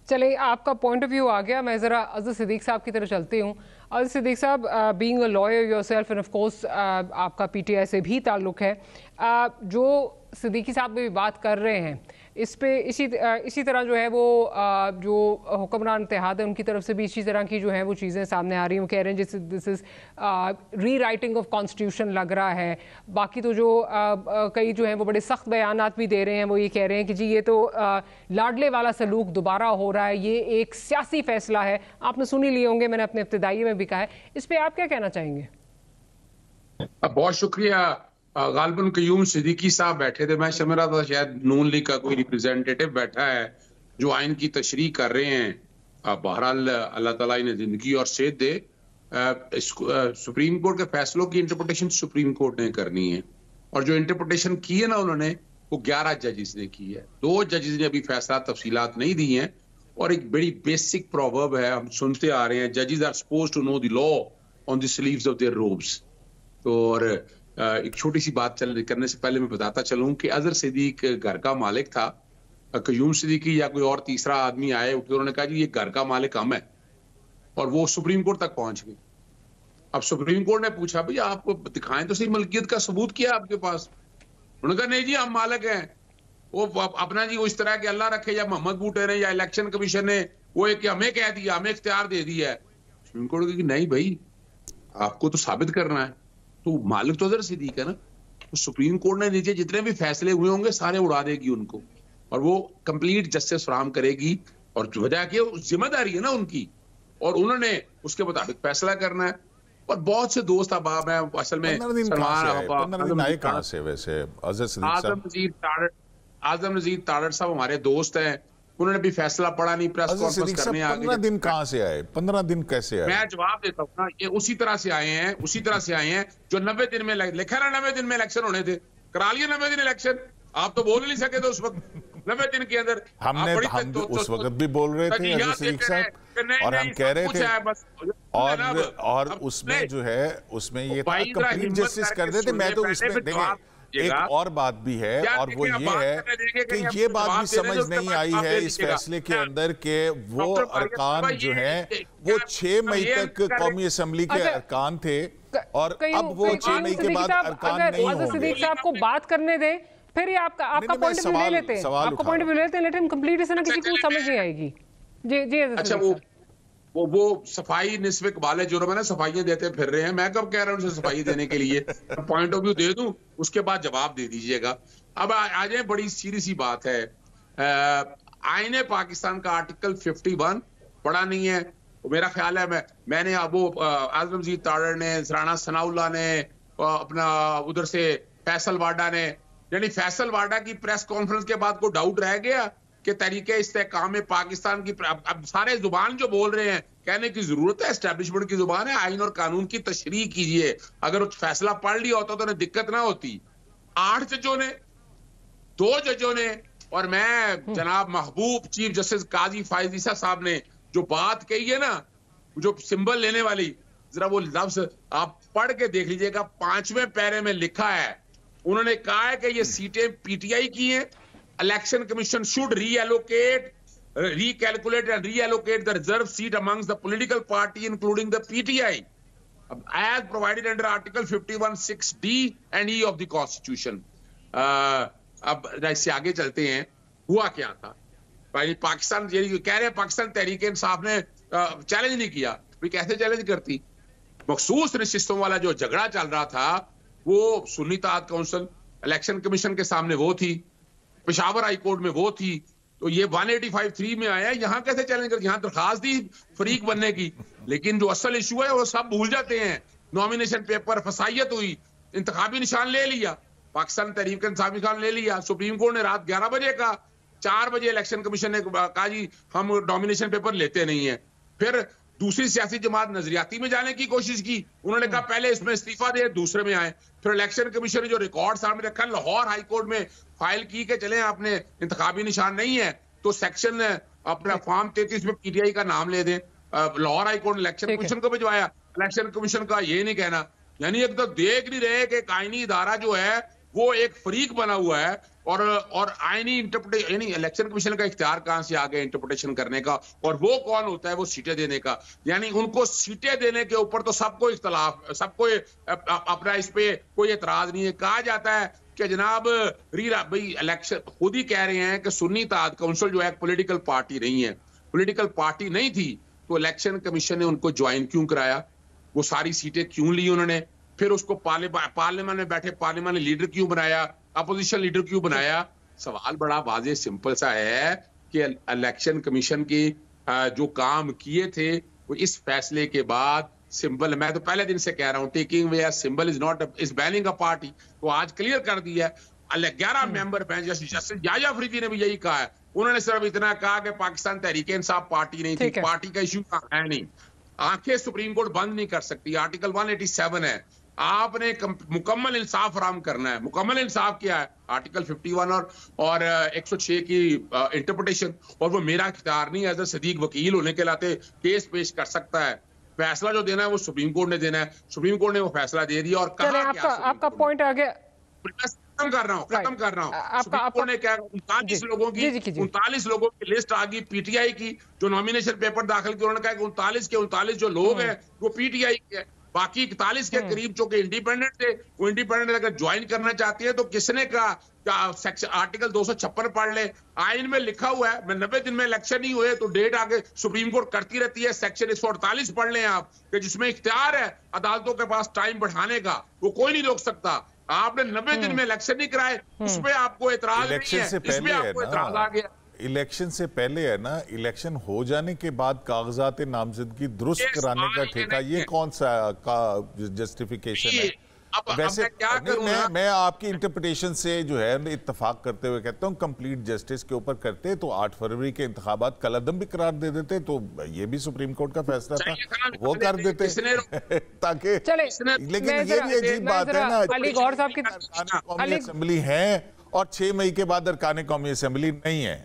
चलिए, आपका point of view आ गया। मैं ज़रा अज़र सिद्दीक साहब की तरफ चलती हूँ। अज़र सिद्दीक साहब, being a lawyer yourself end of course आपका पीटीआई से भी ताल्लुक़ है, जो सिद्दीकी साहब भी बात कर रहे हैं इस पे इसी तरह जो है वो जो हुक्मरान इत्तेहाद है उनकी तरफ से भी इसी तरह की जो है वो चीज़ें सामने आ रही हैं। वो कह रहे हैं जैसे दिस इज़ री राइटिंग ऑफ कॉन्स्टिट्यूशन लग रहा है। बाकी तो जो कई जो हैं वो बड़े सख्त बयानात भी दे रहे हैं। वो ये कह रहे हैं कि जी ये तो लाडले वाला सलूक दोबारा हो रहा है, ये एक सियासी फैसला है। आपने सुन ही लिए होंगे, मैंने अपने इब्तिदाई में भी कहा है। इस पर आप क्या कहना चाहेंगे? बहुत शुक्रिया। गालिबन कयूम सिद्दीकी साहब बैठे थे, मैं समझ रहा था शायद नून लीग का कोई रिप्रेजेंटेटिव बैठा है जो आइन की तशरीह कर रहे हैं। बहरहाल अल्लाह ताला इन्हें जिंदगी और सेहत दे। सुप्रीम कोर्ट के फैसलों की इंटरप्रिटेशन सुप्रीम कोर्ट ने करनी है, और जो इंटरप्रिटेशन की है ना उन्होंने, वो 11 जजेस ने की है। 2 जजेस ने अभी फैसला तफसीलात नहीं दी हैं। और एक बड़ी बेसिक प्रोवर्ब है, हम सुनते आ रहे हैं, जजेस are supposed to know the law on the sleeves of their robes. तो और एक छोटी सी बात करने से पहले मैं बताता चलूं कि अजहर सिद्दीक घर का मालिक था। कयूम सिद्दीकी या कोई और तीसरा आदमी आए, उन्होंने कहा जी ये घर का मालिक हम है, और वो सुप्रीम कोर्ट तक पहुंच गए। अब सुप्रीम कोर्ट ने पूछा भाई आप दिखाएं तो सही, मलकियत का सबूत क्या है आपके पास? उन्होंने कहा नहीं जी हम मालिक हैं। वो अपना जी वो इस तरह के अल्लाह रखे या मोहम्मद बूटे ने या इलेक्शन कमीशन ने वो एक हमें कह दिया, हमें इख्तियार दे दिया है। सुप्रीम कोर्ट की नहीं भाई, आपको तो साबित करना है। तो मालिक तो अजहर सिद्दीक है ना। तो सुप्रीम कोर्ट ने नीचे जितने भी फैसले हुए होंगे सारे उड़ा देगी उनको, और वो कंप्लीट जस्टिस फराहम करेगी। और वजह की जिम्मेदारी है ना उनकी, और उन्होंने उसके मुताबिक फैसला करना है। और बहुत से दोस्त अहबाब हैं असल में। आजम नजीर तारड़ साहब हमारे दोस्त हैं, उन्होंने भी फैसला पढ़ा नहीं, प्रेस कॉन्फ्रेंस करने आ गए। 15 दिन कहां से आए? 15 दिन कैसे आए? मैं जवाब देता हूं ना, ये उसी तरह से आए हैं, उसी तरह से आए हैं जो 90 दिन में लिखा ना, 90 दिन में इलेक्शन होने थे, करा लिया 90 दिन इलेक्शन। आप तो बोल नहीं सके थे उस वक्त 90 दिन के अंदर। हम उस वक्त भी बोल रहे थे अजहर सिद्दीक साहब, और हम कह रहे थे, और उसमें जो है उसमें ये कंप्लीट जस्टिस कर देते। मैं तो इसमें देखें एक और बात भी है, और वो ये है कि ये बात भी समझ नहीं आई है इस फैसले के अंदर के वो अरकान जो हैं वो 6 मई तक कौमी असम्बली के अरकान थे, और अब वो 6 मई के बाद अरकान नहीं होंगे। सिद्दीक साहब को बात करने दें, फिर आपका पॉइंट ऑफ व्यू ले लेते हैं। आपका पॉइंट ऑफ व्यू लेते हैं, लेट हिम कंप्लीट, इससे ना किसी को समझ नहीं आएगी। जी जी। अच्छा, वो सफाई निस्फ इकबाल है जो मैंने सफाइयां देते फिर रहे हैं। मैं कब कह रहा हूं उनसे सफाई देने के लिए? पॉइंट ऑफ व्यू दे दूं, उसके बाद जवाब दे दीजिएगा। अब आ जाए, बड़ी सीरियस सी बात है। आईने पाकिस्तान का आर्टिकल 51 पढ़ा नहीं है, मेरा ख्याल है। मैंने वो आजम नजीर तारड़ ने, राणा सनाउल्लाह ने, अपना उधर से फैसल वाडा ने, यानी फैसल वाडा की प्रेस कॉन्फ्रेंस के बाद को डाउट रह गया कि तरीके इस्तेहकाम में पाकिस्तान की, अब सारे जुबान जो बोल रहे हैं, कहने की जरूरत है, एस्टेब्लिशमेंट की जुबान है, आइन और कानून की तशरीह कीजिए। अगर फैसला पढ़ लिया होता तो उन्हें दिक्कत ना होती। 8 जजों ने, 2 जजों ने, और मैं जनाब महबूब चीफ जस्टिस काजी फायज ईसा साहब ने जो बात कही है ना, जो सिंबल लेने वाली, जरा वो लफ्ज आप पढ़ के देख लीजिएगा। 5वें पैरे में लिखा है, उन्होंने कहा है कि ये सीटें पीटीआई की हैं। Election Commission should recalculate and reallocate the reserve seat amongst the political party, including the PTI, as provided under Article 51(6)D and E of the Constitution. अब इससे आगे चलते हैं। हुआ क्या था भाई? पाकिस्तान कह रहे हैं पाकिस्तान तहरीक इंसाफ ने चैलेंज नहीं किया। भाई कैसे चैलेंज करती? मखसूस नशिस्तों वाला जो झगड़ा चल रहा था, वो सुन्नी इत्तेहाद काउंसिल इलेक्शन कमीशन के सामने वो थी, पेशावर हाई कोर्ट में वो थी, तो ये 185(3) में आया। यहाँ कैसे चैलेंज कर? यहाँ दरखास्त दी फरीक बनने की, लेकिन जो असल इशू है वो सब भूल जाते हैं। नॉमिनेशन पेपर, फसाइयत हुई, इंतखाबी निशान ले लिया, पाकिस्तान तहरीक इंसाफ निशान ले लिया। सुप्रीम कोर्ट ने रात 11 बजे का, 4 बजे इलेक्शन कमीशन ने कहा जी हम नॉमिनेशन पेपर लेते नहीं है। फिर दूसरी सियासी जमात नजरियाती में जाने की कोशिश की, उन्होंने कहा पहले इसमें इस्तीफा दे, दूसरे में आए। फिर इलेक्शन कमीशन ने जो रिकॉर्ड सामने रखा, लाहौर हाई कोर्ट में फाइल की कि चले आपने इंतखाबी निशान नहीं है तो सेक्शन अपना फॉर्म 33 में पीटीआई का नाम ले दें। Lahore high court election commission को भिजवाया, इलेक्शन कमीशन का ये नहीं कहना, यानी एक तो देख नहीं रहे कि कायनी इदारा जो है वो एक फरीक बना हुआ है और आईनी इंटरप्रिटेशन, यानी इलेक्शन कमीशन का इख्तियार कहां से आ गया इंटरप्रिटेशन करने का, और वो कौन होता है वो सीटें देने का। यानी उनको सीटें देने के ऊपर तो सबको इख्तलाफ, सबको अपना इस पे कोई एतराज नहीं है। कहा जाता है कि जनाब रीरा भाई इलेक्शन खुद ही कह रहे हैं कि सुन्नी इत्तेहाद काउंसिल जो है पॉलिटिकल पार्टी नहीं है, पॉलिटिकल पार्टी नहीं थी तो इलेक्शन कमीशन ने उनको ज्वाइन क्यों कराया, वो सारी सीटें क्यों ली उन्होंने, फिर उसको पार्लियामेंट में बैठे पार्लियामेंट लीडर क्यों बनाया, अपोजिशन लीडर क्यों बनाया। सवाल बड़ा वाज़ेह सिंपल सा है कि इलेक्शन कमीशन के जो काम किए थे वो इस फैसले के बाद सिंबल, मैं तो पहले दिन से कह रहा हूं taking away a symbol is not is banning a party, तो आज क्लियर कर दिया है। 11 मेंबर जस्टिस याया अफरीदी ने भी यही कहा है, उन्होंने सिर्फ इतना कहा कि पाकिस्तान तहरीक इंसाफ पार्टी नहीं थी, पार्टी का इश्यू है नहीं। आंखें सुप्रीम कोर्ट बंद नहीं कर सकती, आर्टिकल 187 है, आपने मुकम्मल इंसाफ फराहम करना है। मुकम्मल इंसाफ क्या है, आर्टिकल 51 और 106 की इंटरप्रिटेशन, और वो मेरा इख्तियार नहीं है। एज सदीक वकील होने के नाते केस पेश कर सकता है, फैसला जो देना है वो सुप्रीम कोर्ट ने देना है, सुप्रीम कोर्ट ने वो फैसला दे दिया। और आपका पॉइंट आ गया, खत्म कर रहा हूँ। सुप्रीम कोर्ट ने क्या 39 लोगों की लिस्ट आ गई पीटीआई की, जो नॉमिनेशन पेपर दाखिल किया, उन्होंने कहा कि 39 के 39 जो लोग हैं वो पीटीआई के हैं, बाकी 41 के करीब जो कि इंडिपेंडेंट थे, वो इंडिपेंडेंट अगर ज्वाइन करना चाहती है तो किसने कहा सेक्शन आर्टिकल 256 पढ़ ले, आइन में लिखा हुआ है। 90 दिन में इलेक्शन नहीं हुए तो डेट आगे सुप्रीम कोर्ट करती रहती है। सेक्शन 148 पढ़ लें आप, कि जिसमें इख्तियार है अदालतों के पास टाइम बढ़ाने का, वो कोई नहीं रोक सकता। आपने 90 दिन में इलेक्शन नहीं कराए, उसमें आपको एतराज नहीं है, इसमें आपको एतराज आ गया। इलेक्शन से पहले है ना, इलेक्शन हो जाने के बाद कागजात नामजदगी दुरुस्त कराने का ठेका, ये कौन सा जस्टिफिकेशन है? वैसे क्या मैं आपकी इंटरप्रिटेशन से जो है इत्तेफाक करते हुए कहता हूँ, कंप्लीट जस्टिस के ऊपर करते तो 8 फरवरी के इंतखाबात कलअदम भी करार दे देते, तो ये भी सुप्रीम कोर्ट का फैसला था, वो कर देते ताकि। लेकिन ये भी अजीब बात है ना, असेंबली है और 6 मई के बाद अरकान कौमी असेंबली नहीं है।